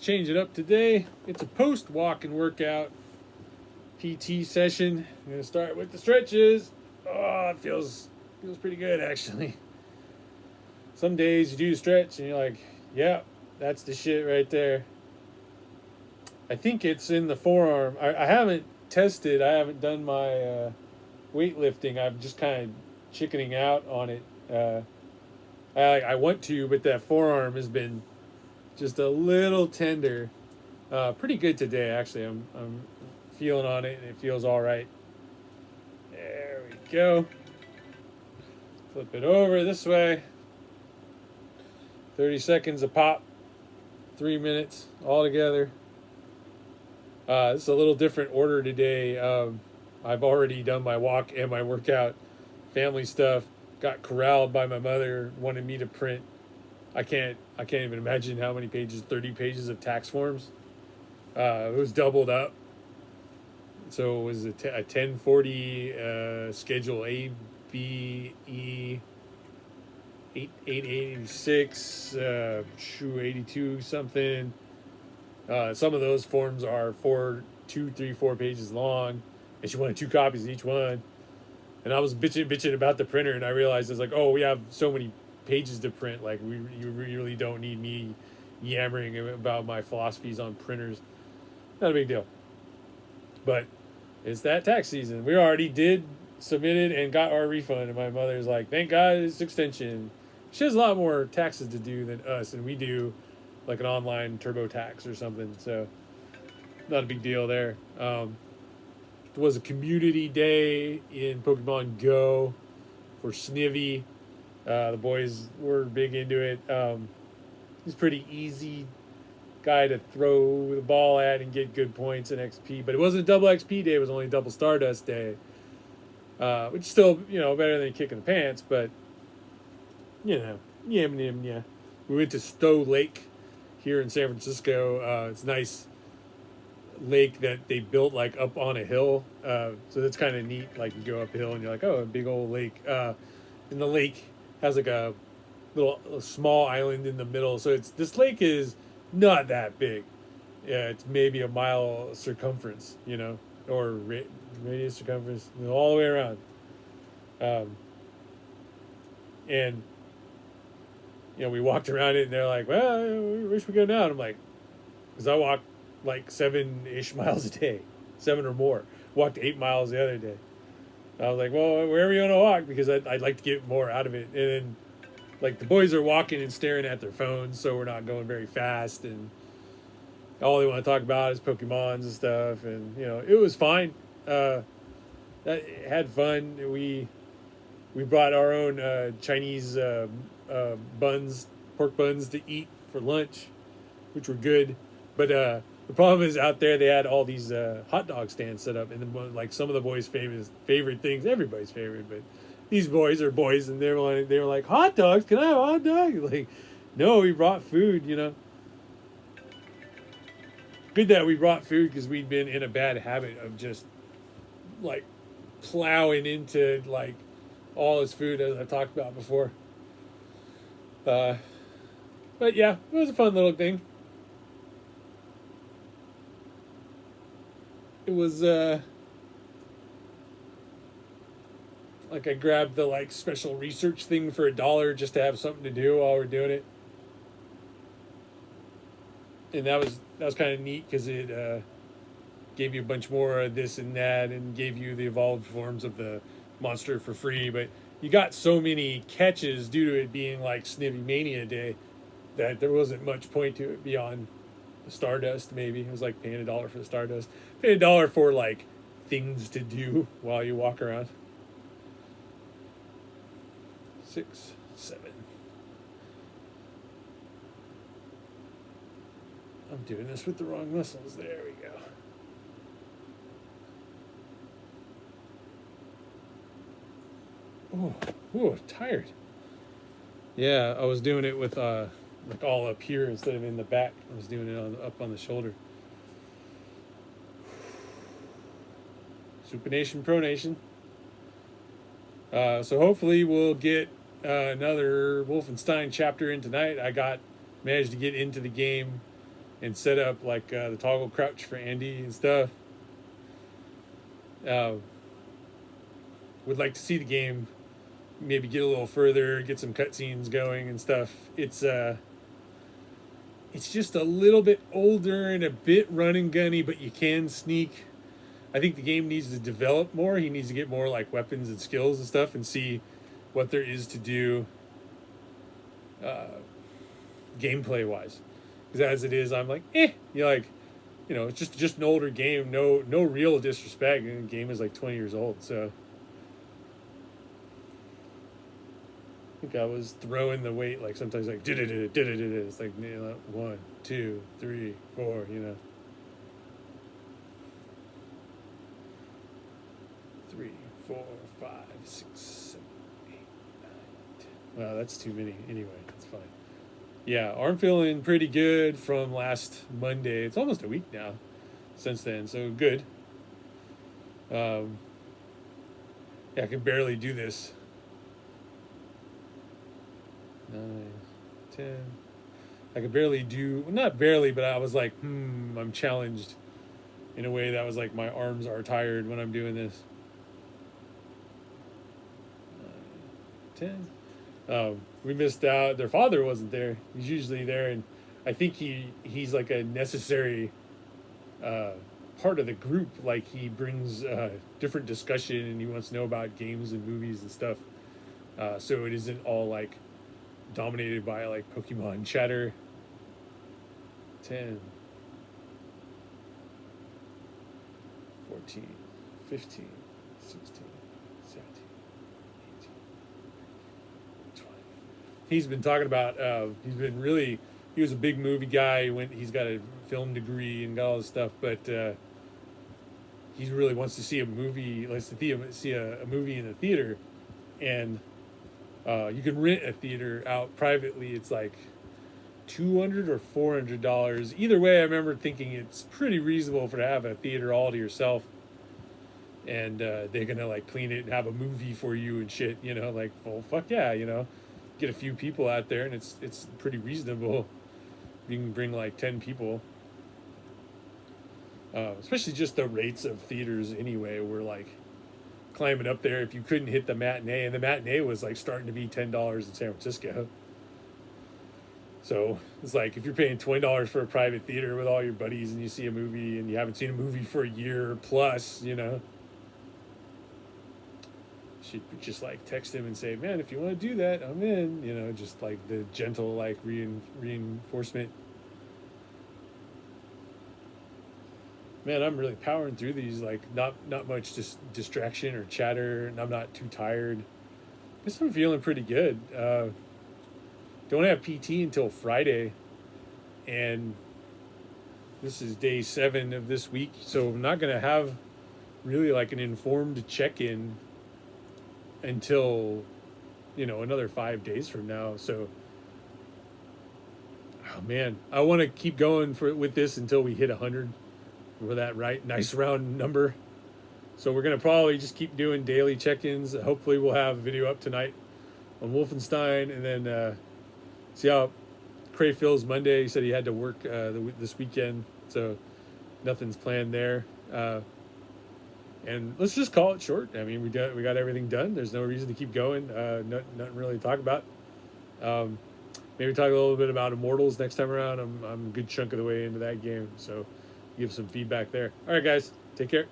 change it up today. It's a post walk and workout PT session. I'm gonna start with the stretches. Oh, it feels pretty good actually. Some days you do the stretch and you're like, yeah, that's the shit right there. I think it's in the forearm. I haven't tested. I haven't done my weightlifting. I'm just kind of chickening out on it. I want to, but that forearm has been just a little tender. Pretty good today, actually. I'm feeling on it, and it feels all right. There we go. Flip it over this way. 30 seconds a pop. 3 minutes all together. This is a little different order today. I've already done my walk and my workout, family stuff. Got corralled by my mother, wanted me to print. I can't even imagine how many pages, 30 pages of tax forms. It was doubled up. So it was a 1040 schedule A, B, E, 886, 82 something. Some of those forms are 4 pages long, and she wanted 2 copies of each one. And I was bitching about the printer, and I realized it's like, oh, we have so many pages to print. Like you really don't need me yammering about my philosophies on printers. Not a big deal. But it's that tax season. We already did submit it and got our refund, and my mother's like, thank God it's extension. She has a lot more taxes to do than us, and we do like an online TurboTax or something. So not a big deal there. It was a community day in Pokemon Go for Snivy. The boys were big into it. He's pretty easy guy to throw the ball at and get good points and XP. But it wasn't a double XP day. It was only a double Stardust day. Which is still, better than a kick in the pants. But, yeah. We went to Stow Lake here in San Francisco. It's nice lake that they built like up on a hill, so that's kind of neat. Like you go up a hill and you're like, oh, a big old lake, and the lake has like a small island in the middle, so this lake is not that big. Yeah, it's maybe a mile circumference, or radius circumference, all the way around. And we walked around it, and they're like, well, where should we go now? And I'm like, because I walk like 7-ish miles a day, 7 or more. Walked 8 miles the other day. I was like, well, wherever you want to walk, because I'd like to get more out of it. And then, like, the boys are walking and staring at their phones, so we're not going very fast. And all they want to talk about is Pokemons and stuff. And, it was fine. Had fun. We brought our own Chinese buns, pork buns to eat for lunch, which were good. But the problem is out there they had all these hot dog stands set up, and then like some of the boys' favorite things, everybody's favorite, but these boys are boys, and they were like, hot dogs? Can I have a hot dog? Like, no, we brought food. Good that we brought food, because we'd been in a bad habit of just like plowing into like all his food, as I've talked about before. But yeah, it was a fun little thing. It was like I grabbed the like special research thing for $1 just to have something to do while we're doing it, and that was kind of neat, because it gave you a bunch more of this and that, and gave you the evolved forms of the monster for free. But you got so many catches due to it being like Snivy Mania Day that there wasn't much point to it beyond the Stardust. Maybe it was like paying $1 for the Stardust, pay $1 for like things to do while you walk around. 6, 7. I'm doing this with the wrong muscles. There we go. Oh, tired. Yeah, I was doing it with like all up here instead of in the back. I was doing it up on the shoulder. Supination, pronation. So hopefully we'll get another Wolfenstein chapter in tonight. I managed to get into the game and set up like the toggle crouch for Andy and stuff. Uh, would like to see the game maybe get a little further, get some cutscenes going and stuff. It's just a little bit older and a bit run and gunny, but you can sneak. I think the game needs to develop more. He needs to get more like weapons and skills and stuff, and see what there is to do uh, gameplay wise. Because as it is, I'm like, you're like, it's just an older game. No real disrespect. And the game is like 20 years old, so I think I was throwing the weight like sometimes like it's like 1, 2, 3, 4, 3, 4, 5, 6, 7, 8, 9, 10. Wow, that's too many. Anyway, that's fine. Yeah, arm feeling pretty good from last Monday. It's almost a week now since then, so good. Yeah, I can barely do this. 9, 10. I could barely do, well, not barely, but I was like, I'm challenged in a way that was like my arms are tired when I'm doing this. 10. We missed out. Their father wasn't there. He's usually there, and I think he's like a necessary part of the group. Like he brings different discussion, and he wants to know about games and movies and stuff. So it isn't all like dominated by like Pokemon chatter. 10, 14, 15, 16, 17, 18, 20. He's been talking about, he was a big movie guy. He's got a film degree and got all this stuff, but he really wants to see a movie, see a movie in the theater. And you can rent a theater out privately. It's like $200 or $400. Either way, I remember thinking it's pretty reasonable to have a theater all to yourself, and they're gonna like clean it and have a movie for you and shit. Like, well, fuck yeah, get a few people out there, and it's pretty reasonable. You can bring like 10 people. Especially just the rates of theaters anyway were like climbing up there. If you couldn't hit the matinee, and the matinee was like starting to be $10 in San Francisco. So it's like if you're paying $20 for a private theater with all your buddies and you see a movie and you haven't seen a movie for a year plus, should just like text him and say, man, if you want to do that, I'm in, just like the gentle like reinforcement. Man, I'm really powering through these, like not much just distraction or chatter, and I'm not too tired. I guess I'm feeling pretty good. Don't have PT until Friday, and this is day 7 of this week, so I'm not gonna have really like an informed check-in until another 5 days from now. So, oh man, I want to keep going with this until we hit 100. For that nice round number. So we're gonna probably just keep doing daily check-ins. Hopefully we'll have a video up tonight on Wolfenstein, and then see how Cray feels Monday. He said he had to work this weekend, so nothing's planned there. And let's just call it short. I mean, we got everything done. There's no reason to keep going. Nothing really to talk about. Maybe talk a little bit about Immortals next time around. I'm a good chunk of the way into that game, so give some feedback there. All right, guys, take care.